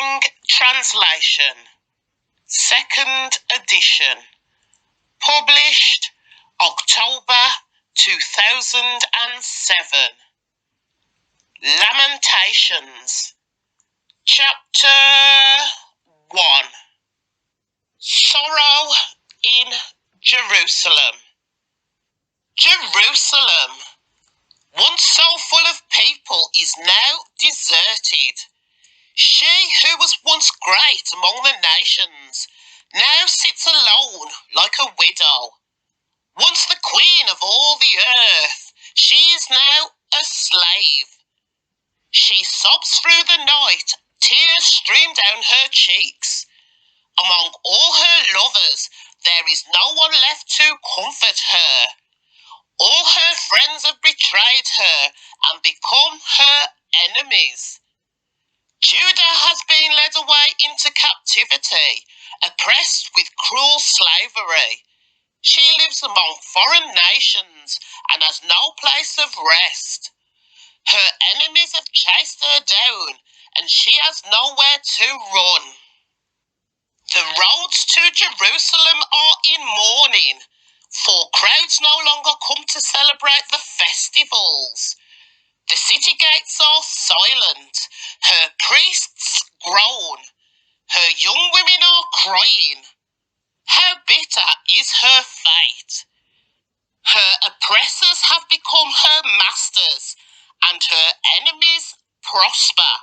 Living Translation, 2nd edition, published October 2007. Lamentations, chapter 1. Sorrow in Jerusalem. Jerusalem, once so full of people, is now deserted. She who was once great among the nations now sits alone like a widow. Once the queen of all the earth, she is now a slave. She sobs through the night, tears stream down her cheeks. Among all her lovers, there is no one left to comfort her. All her friends have betrayed her and become her enemies. Judah has been led away into captivity, oppressed with cruel slavery. She lives among foreign nations and has no place of rest. Her enemies have chased her down, and she has nowhere to run. The roads to Jerusalem are in mourning, for crowds no longer come to celebrate the festivals. The city gates are silent, her priests groan, her young women are crying. How bitter is her fate! Her oppressors have become her masters, and her enemies prosper.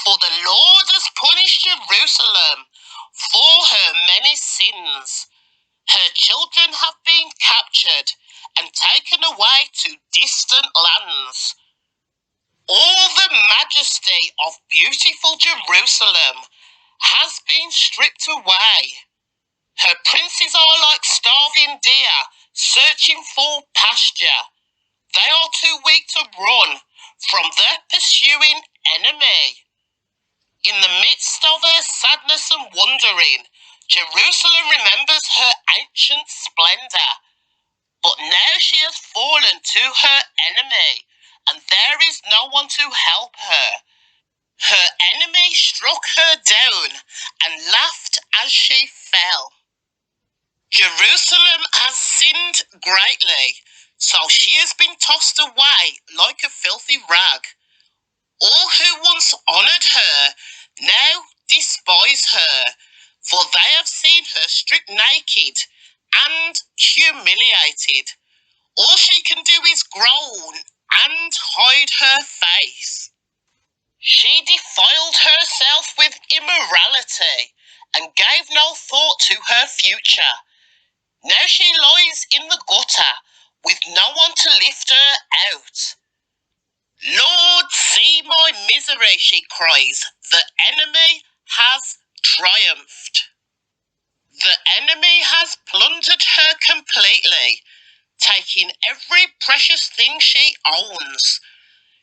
For the Lord has punished Jerusalem for her many sins. Her children have been captured and taken away to distant lands. All the majesty of beautiful Jerusalem has been stripped away. Her princes are like starving deer searching for pasture. They are too weak to run from their pursuing enemy. In the midst of her sadness and wandering, Jerusalem remembers her ancient splendour. But now she has fallen to her enemy, and there is no one to help her. Her enemy struck her down and laughed as she fell. Jerusalem has sinned greatly, so she has been tossed away like a filthy rag. All who once honoured her now despise her, for they have seen her stripped naked and humiliated. All she can do is groan and hide her face. She defiled herself with immorality and gave no thought to her future. Now she lies in the gutter with no one to lift her out. Lord, see my misery, she cries. The enemy has triumphed. The enemy has plundered her completely, taking every precious thing she owns.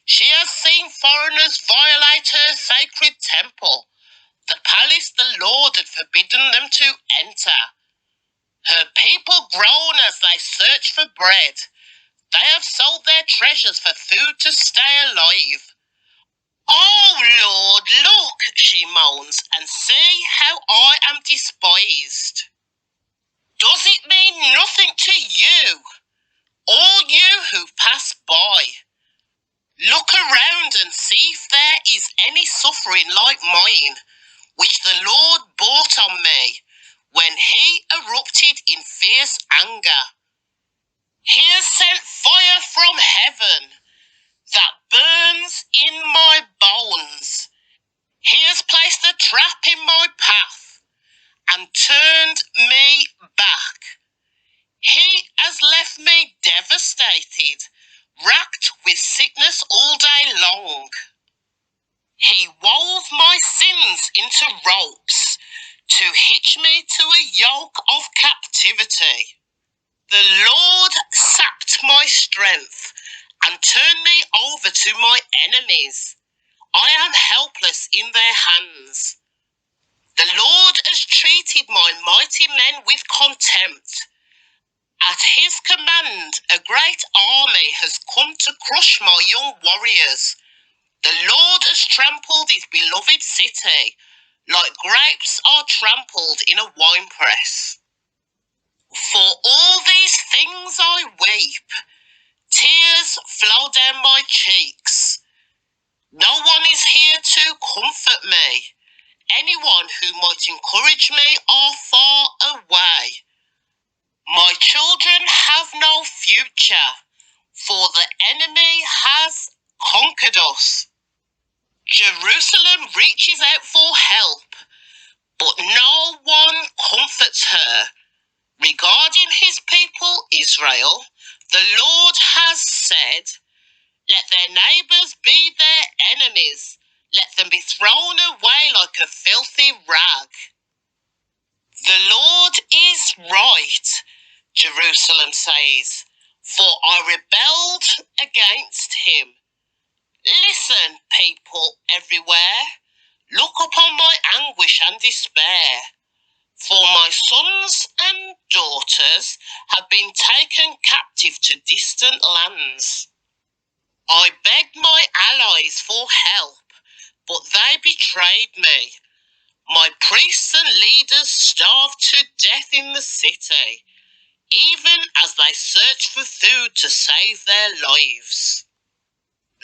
She has seen foreigners violate her sacred temple, the palace the Lord had forbidden them to enter. Her people groan as they search for bread. They have sold their treasures for food to stay alive. Oh, Lord, look, she moans, and see how I am despised. Does it mean nothing to you, all you who pass by? Look around and see if there is any suffering like mine, which the Lord brought on me when he erupted in fierce anger. He has sent fire from heaven that burns in my bones. He has placed a trap in my path and turned me back. He has left me devastated, racked with sickness all day long. He wove my sins into ropes to hitch me to a yoke of captivity. The Lord sapped my strength and turned me over to my enemies. I am helpless in their hands. The Lord has treated my mighty men with contempt. At his command, a great army has come to crush my young warriors. The Lord has trampled his beloved city like grapes are trampled in a winepress. For all these things I weep, tears flow down my cheeks. No one is here to comfort me. Anyone who might encourage me are far away. My children have no future, for the enemy has conquered us. Jerusalem reaches out for help, but no one comforts her. Regarding his people Israel, the Lord has said, let their neighbours be their enemies. Let them be thrown away like a filthy rag. The Lord is right, Jerusalem says, for I rebelled against him. Listen, people everywhere, look upon my anguish and despair. For my sons and daughters have been taken captive to distant lands. I begged my allies for help, but they betrayed me. My priests and leaders starved to death in the city, even as they searched for food to save their lives.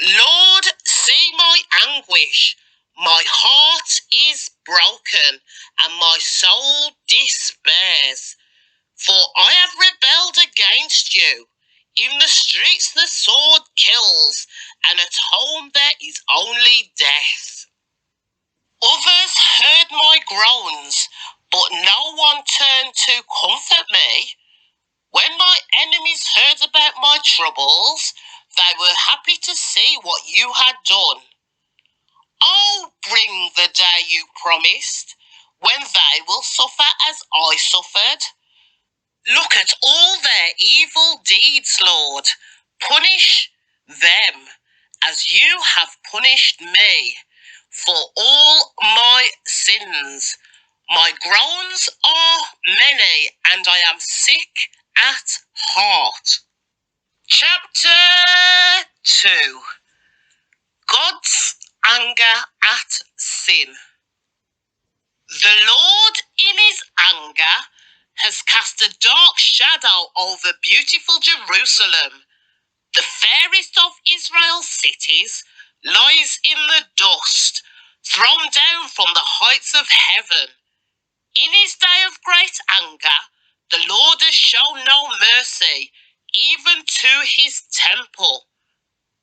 Lord, see my anguish. My heart is broken, and my soul despairs. For I have rebelled against you. In the streets the sword kills, and at home there is only death. Others heard my groans, but no one turned to comfort me. When my enemies heard about my troubles, they were happy to see what you had done. Oh, bring the day you promised, when they will suffer as I suffered. Look at all their evil deeds, Lord. Punish them as you have punished me for all my sins. My groans are many, and I am sick at heart. Chapter 2. God's anger at sin. The Lord, in his anger, has cast a dark shadow over beautiful Jerusalem. The fairest of Israel's cities lies in the dust, thrown down from the heights of heaven. In his day of great anger, the Lord has shown no mercy, even to his temple.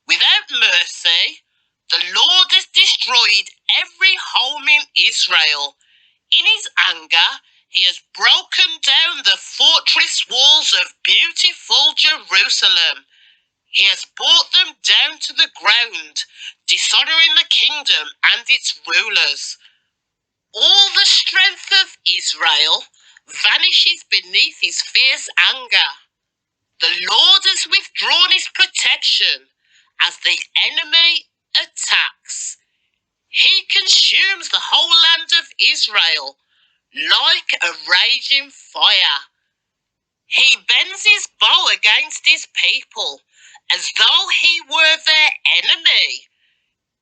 Without mercy, the Lord has destroyed every home in Israel. In his anger, he has broken down the fortress walls of beautiful Jerusalem. He has brought them down to the ground, dishonouring the kingdom and its rulers. All the strength of Israel vanishes beneath his fierce anger. The Lord has withdrawn his protection as the enemy attacks. He consumes the whole land of Israel like a raging fire. He bends his bow against his people as though he were their enemy.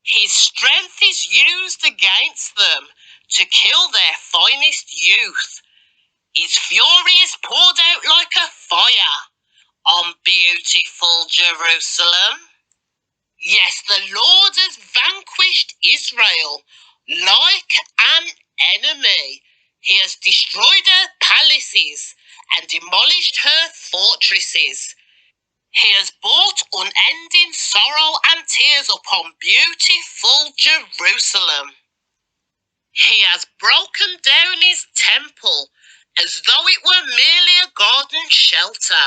His strength is used against them to kill their finest youth. His fury is poured out like a fire on beautiful Jerusalem. Yes, the Lord has vanquished Israel like an enemy. He has destroyed her palaces and demolished her fortresses. He has brought unending sorrow and tears upon beautiful Jerusalem. He has broken down his temple as though it were merely a garden shelter.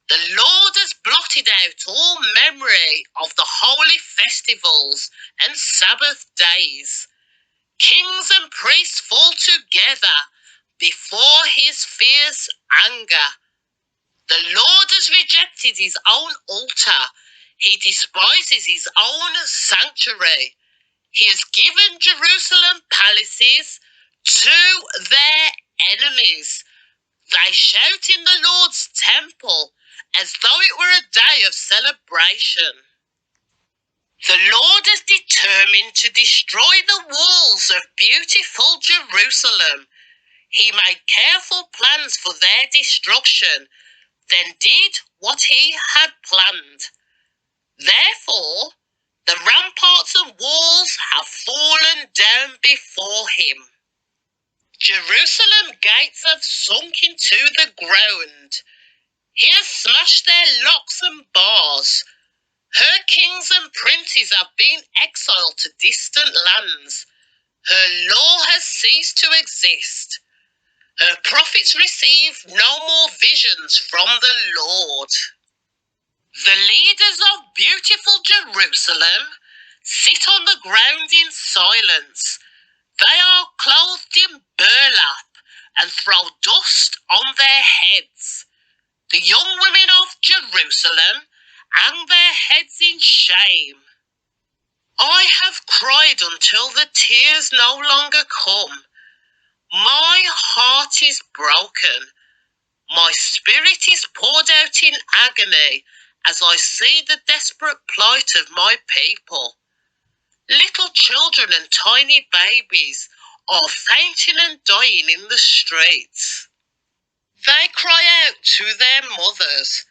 The Lord has blotted out all memory of the holy festivals and Sabbath days. Kings and priests fall together before his fierce anger. The Lord has rejected his own altar. He despises his own sanctuary. He has given Jerusalem palaces to their enemies. They shout in the Lord's temple as though it were a day of celebration. The Lord is determined to destroy the walls of beautiful Jerusalem. He made careful plans for their destruction, then did what he had planned. Therefore, the ramparts and walls have fallen down before him. Jerusalem gates have sunk into the ground. He has smashed their locks and bars. Her kings and princes have been exiled to distant lands. Her law has ceased to exist. Her prophets receive no more visions from the Lord. The leaders of beautiful Jerusalem sit on the ground in silence. They are clothed in burlap and throw dust on their heads. The young women of Jerusalem hang their heads in shame. I have cried until the tears no longer come. My heart is broken. My spirit is poured out in agony as I see the desperate plight of my people. Little children and tiny babies are fainting and dying in the streets. They cry out to their mothers,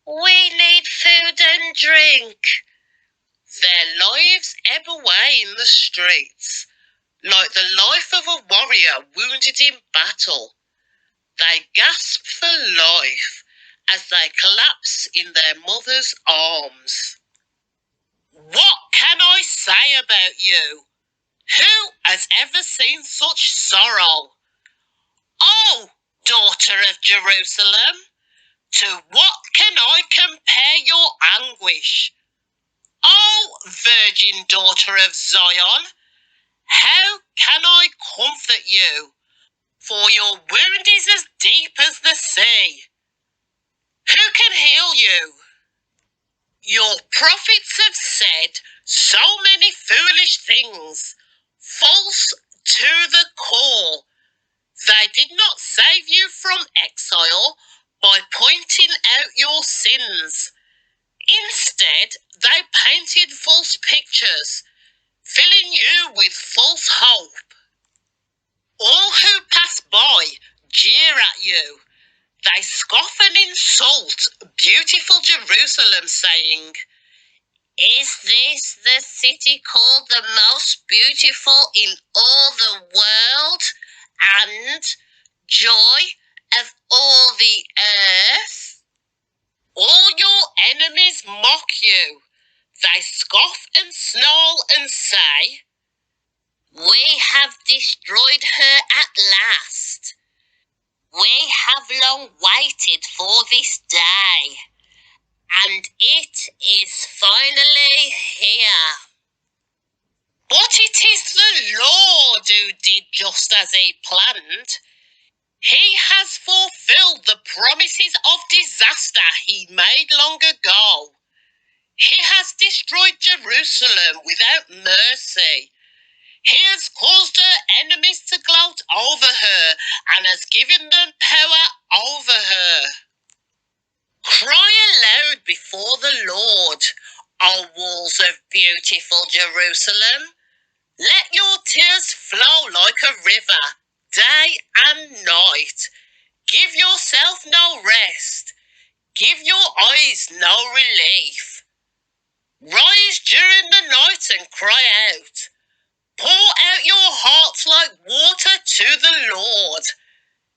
"We need food and drink." Their lives ebb away in the streets, like the life of a warrior wounded in battle. They gasp for life as they collapse in their mother's arms. What can I say about you? Who has ever seen such sorrow? Oh, daughter of Jerusalem, to what can I compare your anguish? Oh, virgin daughter of Zion, how can I comfort you? For your wound is as deep as the sea. Who can heal you? Your prophets have said so many foolish things, false to the core. They did not save you from exile by pointing out your sins. Instead, they painted false pictures, filling you with false hope. All who pass by jeer at you. They scoff and insult beautiful Jerusalem, saying, "Is this the city called the most beautiful in all the world, and joy of all the earth?" All your enemies mock you. They scoff and snarl and say, "We have destroyed her at last. We have long waited for this day, and it is finally here." But it is the Lord who did just as he planned. He has fulfilled the promises of disaster he made long ago. He has destroyed Jerusalem without mercy. He has caused her enemies to gloat over her and has given them power over her. Cry aloud before the Lord, O walls of beautiful Jerusalem. Let your tears flow like a river, day and night. Give yourself no rest. Give your eyes no relief. Rise during the night and cry out. Pour out your hearts like water to the Lord.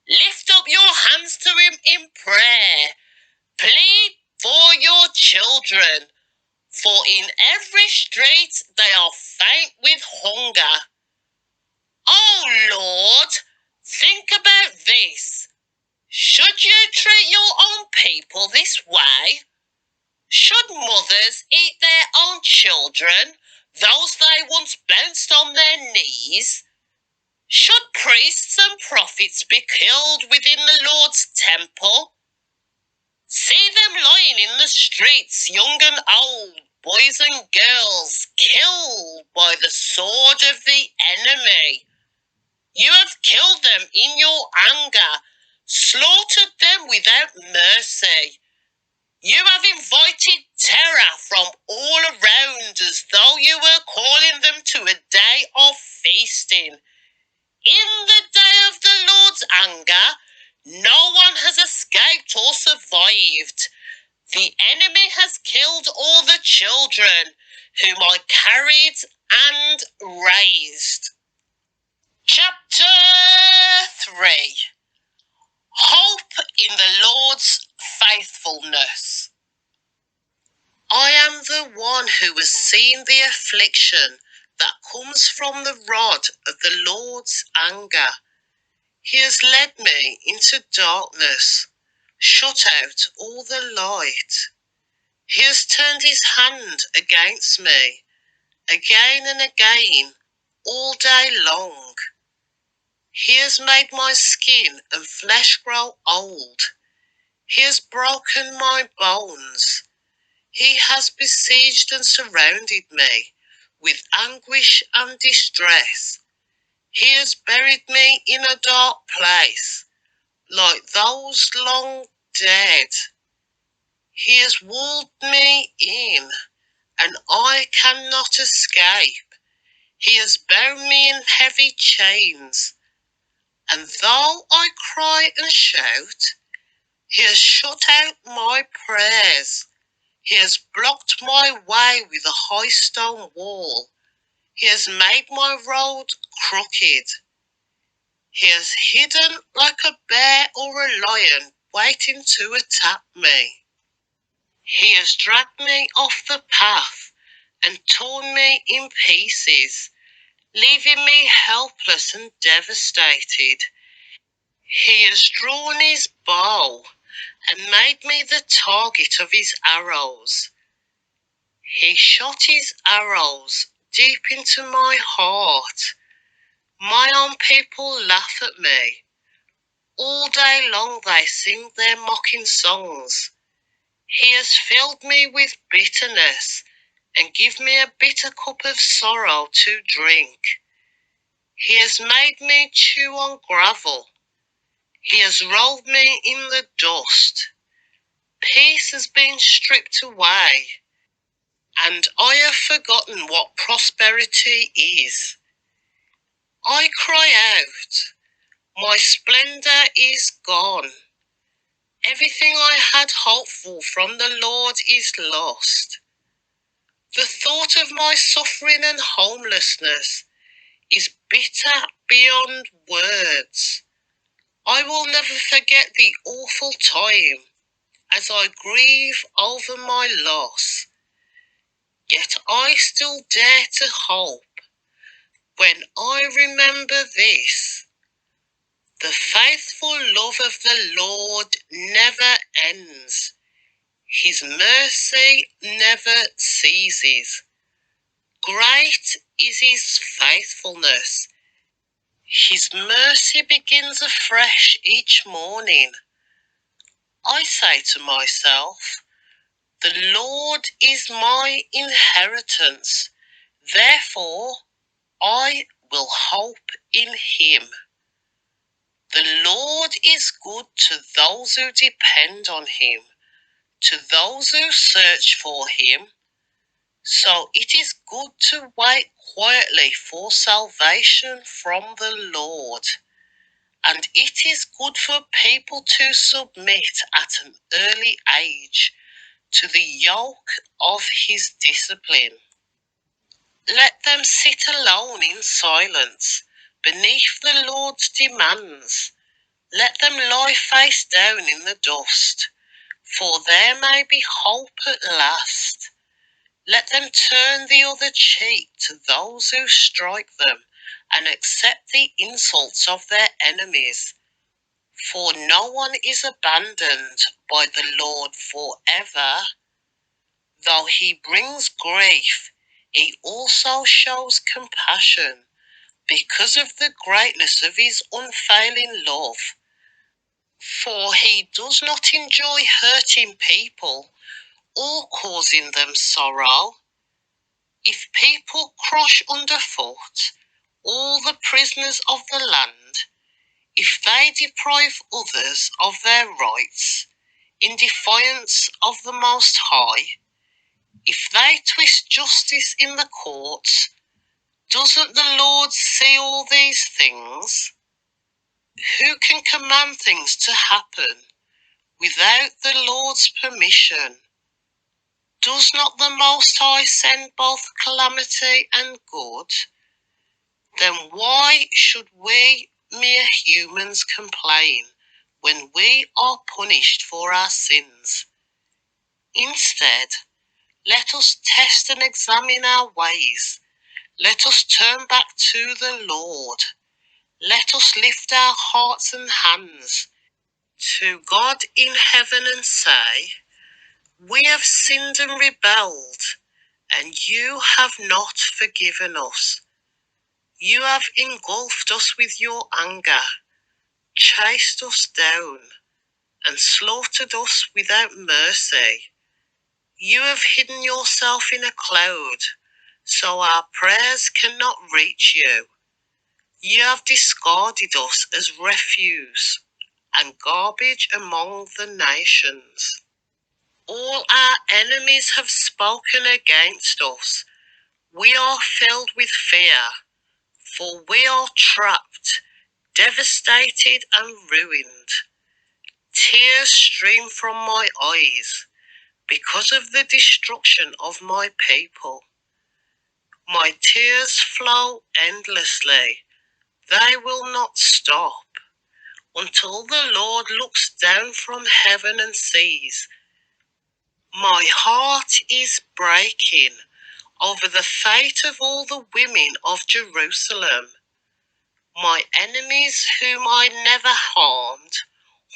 Lift up your hands to him in prayer. Plead for your children, for in every street they are faint with hunger. Oh Lord, think about this. Should you treat your own people this way? Should mothers eat their own children, those they once bounced on their knees? Should priests and prophets be killed within the Lord's temple? See them lying in the streets, young and old, boys and girls, killed by the sword of the enemy. You have killed them in your anger, slaughtered them without mercy. You have invited terror from all around as though you were calling them to a day of feasting. In the day of the Lord's anger, no one has escaped or survived. The enemy has killed all the children whom I carried and raised. Chapter 3. Hope in the Lord's faithfulness. I am the one who has seen the affliction that comes from the rod of the Lord's anger. He has led me into darkness, shut out all the light. He has turned his hand against me, again and again, all day long. He has made my skin and flesh grow old. He has broken my bones. He has besieged and surrounded me with anguish and distress. He has buried me in a dark place, like those long dead. He has walled me in, and I cannot escape. He has bound me in heavy chains, and though I cry and shout, he has shut out my prayers. He has blocked my way with a high stone wall. He has made my road crooked. He has hidden like a bear or a lion waiting to attack me. He has dragged me off the path and torn me in pieces, leaving me helpless and devastated. He has drawn his bow and made me the target of his arrows. He shot his arrows deep into my heart. My own people laugh at me. All day long they sing their mocking songs. He has filled me with bitterness and give me a bitter cup of sorrow to drink. He has made me chew on gravel. He has rolled me in the dust. Peace has been stripped away, and I have forgotten what prosperity is. I cry out, my splendour is gone. Everything I had hoped for from the Lord is lost. The thought of my suffering and homelessness is bitter beyond words. I will never forget the awful time as I grieve over my loss. Yet I still dare to hope when I remember this. The faithful love of the Lord never ends. His mercy never ceases. Great is his faithfulness. His mercy begins afresh each morning. I say to myself, the Lord is my inheritance. Therefore, I will hope in him. The Lord is good to those who depend on him, to those who search for him. So it is good to wait quietly for salvation from the Lord. And it is good for people to submit at an early age to the yoke of his discipline. Let them sit alone in silence beneath the Lord's demands. Let them lie face down in the dust, for there may be hope at last. Let them turn the other cheek to those who strike them and accept the insults of their enemies. For no one is abandoned by the Lord forever. Though he brings grief, he also shows compassion because of the greatness of his unfailing love. For he does not enjoy hurting people or causing them sorrow. If people crush underfoot all the prisoners of the land, if they deprive others of their rights, in defiance of the Most High? If they twist justice in the courts, doesn't the Lord see all these things? Who can command things to happen without the Lord's permission? Does not the Most High send both calamity and good? Then why should we mere humans complain when we are punished for our sins? Instead, let us test and examine our ways. Let us turn back to the Lord. Let us lift our hearts and hands to God in heaven and say, we have sinned and rebelled, and you have not forgiven us. You have engulfed us with your anger, chased us down, and slaughtered us without mercy. You have hidden yourself in a cloud, so our prayers cannot reach you. You have discarded us as refuse and garbage among the nations. All our enemies have spoken against us. We are filled with fear, for we are trapped, devastated and ruined. Tears stream from my eyes because of the destruction of my people. My tears flow endlessly. They will not stop until the Lord looks down from heaven and sees. My heart is breaking over the fate of all the women of Jerusalem. My enemies, whom I never harmed,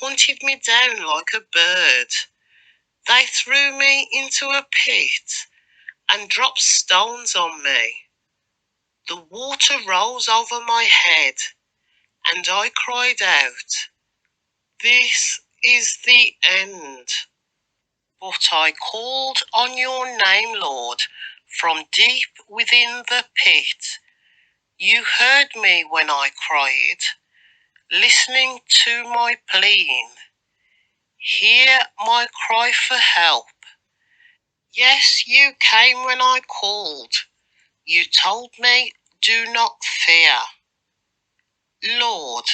hunted me down like a bird. They threw me into a pit and dropped stones on me. The water rose over my head, and I cried out, this is the end. But I called on your name, Lord, from deep within the pit. You heard me when I cried, listening to my pleading. Hear my cry for help. Yes, you came when I called. You told me, do not fear. Lord,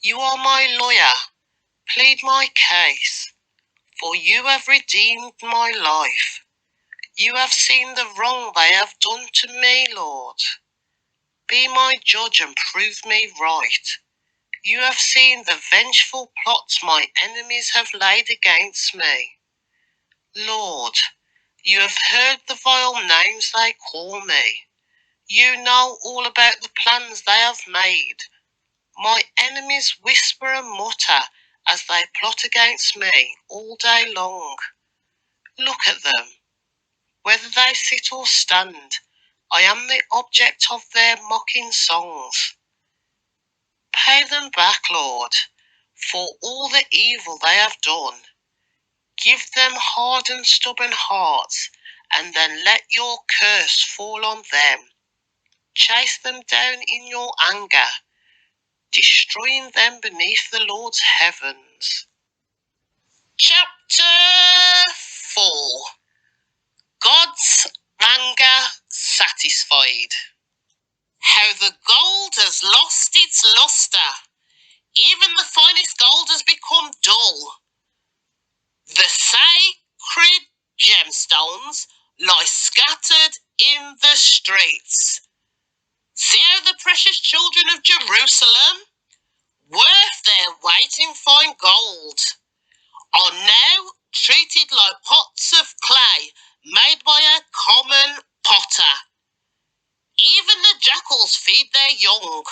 you are my lawyer. Plead my case, for you have redeemed my life. You have seen the wrong they have done to me, Lord. Be my judge and prove me right. You have seen the vengeful plots my enemies have laid against me. Lord, you have heard the vile names they call me. You know all about the plans they have made. My enemies whisper and mutter as they plot against me all day long. Look at them. Whether they sit or stand, I am the object of their mocking songs. Pay them back, Lord, for all the evil they have done. Give them hard and stubborn hearts, and then let your curse fall on them. Chase them down in your anger, destroying them beneath the Lord's heavens. Chapter 4. God's anger satisfied. How the gold has lost its lustre. Even the finest gold has become dull. The sacred gemstones lie scattered in the streets. See how the precious children of Jerusalem, worth their weight in fine gold, are now treated like pots of clay made by a common potter. Even the jackals feed their young,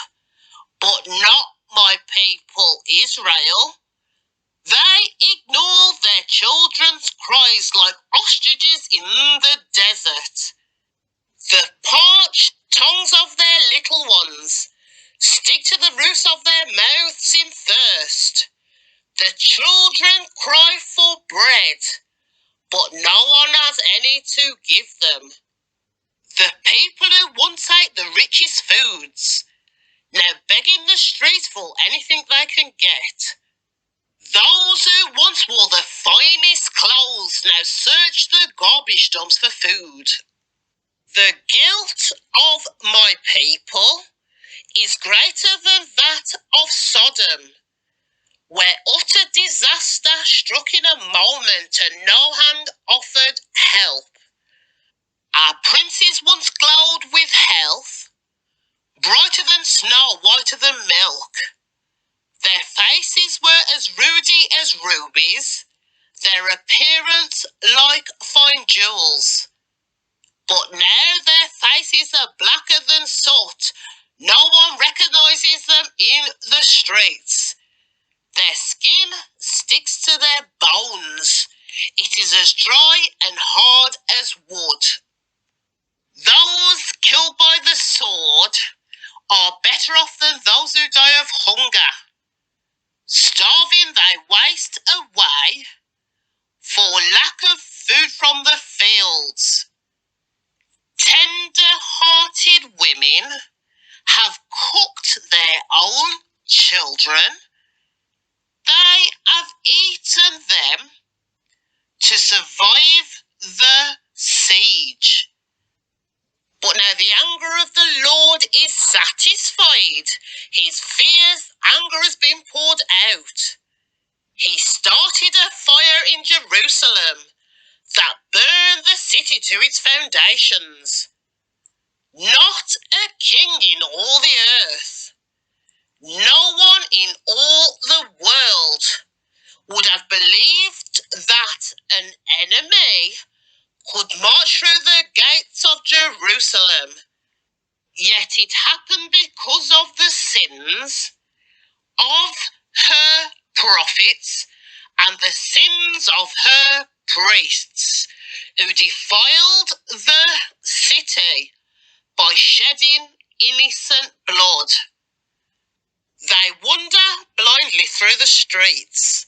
but not my people Israel. They ignore their children's cries like ostriches in the desert. The parched tongues of their little ones stick to the roofs of their mouths in thirst. The children cry for bread, but no one has any to give them. The people who once ate the richest foods now beg in the streets for anything they can get. Those who once wore the finest clothes now search the garbage dumps for food. The guilt of my people is greater than that of Sodom, where utter disaster struck in a moment and no hand offered help. Our princes once glowed with health, brighter than snow, whiter than milk. Their faces were as ruddy as rubies, their appearance like fine jewels. But now their faces are blacker than soot. No one recognises them in the streets. Their skin sticks to their bones. It is as dry and hard as wood. Those killed by the sword are better off than those who die of hunger. Starving they waste away for lack of food from the fields. Tender-hearted women have cooked their own children. They have eaten them to survive the siege. But now the anger of the Lord is satisfied. His fierce anger has been poured out. He started a fire in Jerusalem that burned the city to its foundations. Not a king in all the earth, no one in all the world would have believed that an enemy could march through the gates of Jerusalem. Yet it happened because of the sins of her prophets and the sins of her priests, who defiled the city by shedding innocent blood. They wander blindly through the streets,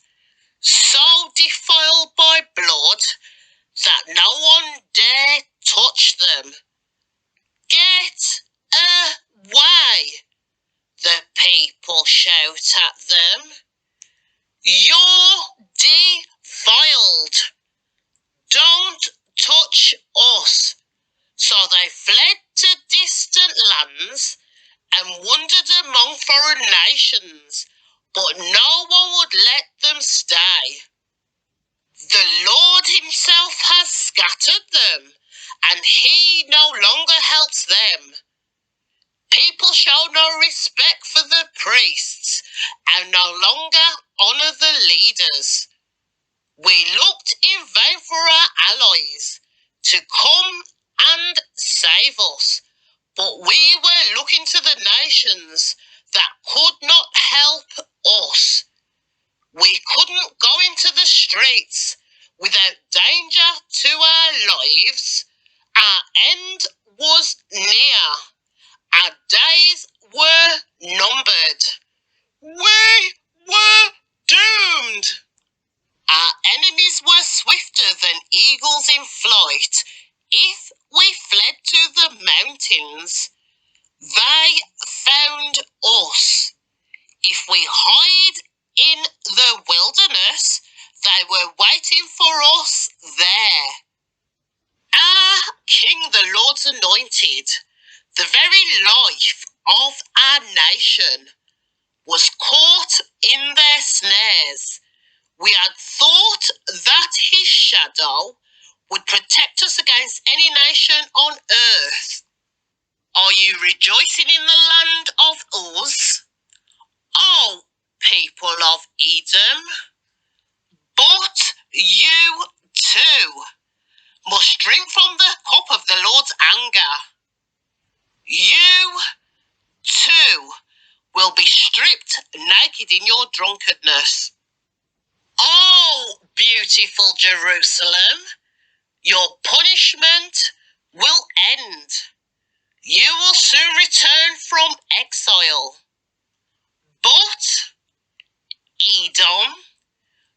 so defiled by blood that no one dare touch them. Get away, the people shout at them. You're defiled. Don't touch us. So they fled to distant lands and wandered among foreign nations, but no one would let them stay. The Lord himself has scattered them, and he no longer helps them. People show no respect for the priests and no longer honour the leaders. We looked in vain for our allies to come and save us, but we were looking to the nations that could not help us. We couldn't go into the streets without danger to our lives. Our end was near. Our days were numbered. We were doomed. Our enemies were swifter than eagles in flight. If we fled to the mountains, they found us. If we hide in the wilderness, they were waiting for us there. Our King, the Lord's anointed, the very life of our nation, was caught in their snares. We had thought that his shadow would protect us against any nation on earth. Are you rejoicing in the land of Uz, O people of Edom? But you too must drink from the cup of the Lord's anger. You too will be stripped naked in your drunkenness. Oh, beautiful Jerusalem, your punishment will end. You will soon return from exile. But, Edom,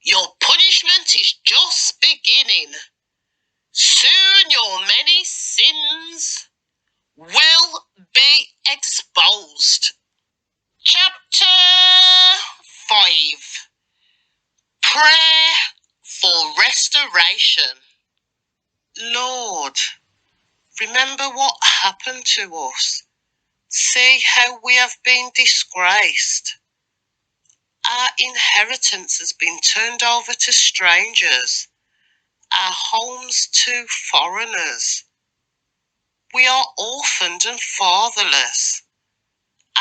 your punishment is just beginning. Soon your many sins will be exposed. Chapter 5. generation. Lord, remember what happened to us. See how we have been disgraced. Our inheritance has been turned over to strangers, our homes to foreigners. We are orphaned and fatherless.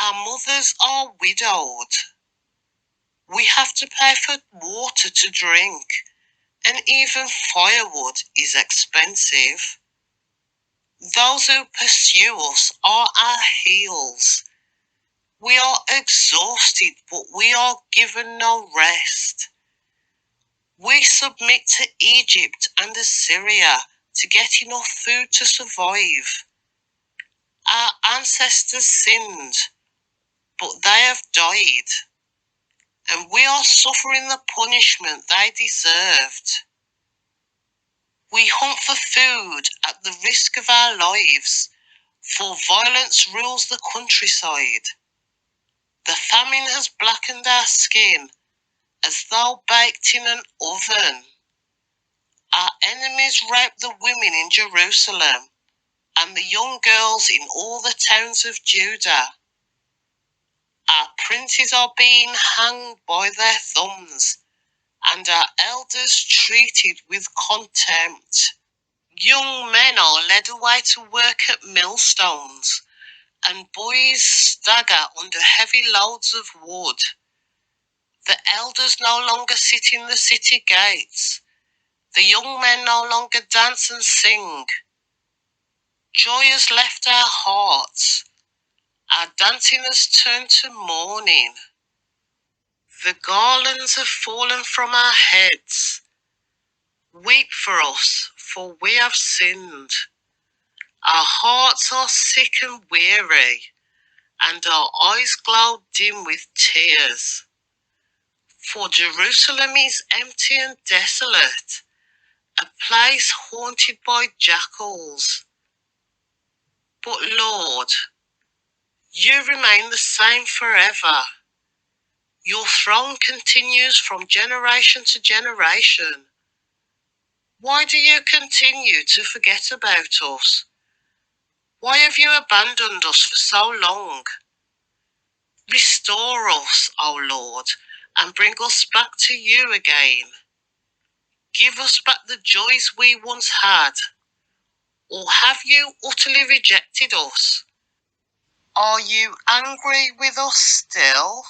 Our mothers are widowed. We have to pay for water to drink, and even firewood is expensive. Those who pursue us are our heels. We are exhausted, but we are given no rest. We submit to Egypt and Assyria to get enough food to survive. Our ancestors sinned, but they have died, and we are suffering the punishment they deserved. We hunt for food at the risk of our lives, for violence rules the countryside. The famine has blackened our skin, as though baked in an oven. Our enemies rape the women in Jerusalem, and the young girls in all the towns of Judah. Our princes are being hanged by their thumbs, and our elders treated with contempt. Young men are led away to work at millstones, and boys stagger under heavy loads of wood. The elders no longer sit in the city gates. The young men no longer dance and sing. Joy has left our hearts. Our dancing has turned to mourning. The garlands have fallen from our heads. Weep for us, for we have sinned. Our hearts are sick and weary, and our eyes glow dim with tears. For Jerusalem is empty and desolate, a place haunted by jackals. But Lord, you remain the same forever. Your throne continues from generation to generation. Why do you continue to forget about us? Why have you abandoned us for so long? Restore us, O Lord, and bring us back to you again. Give us back the joys we once had. Or have you utterly rejected us? Are you angry with us still?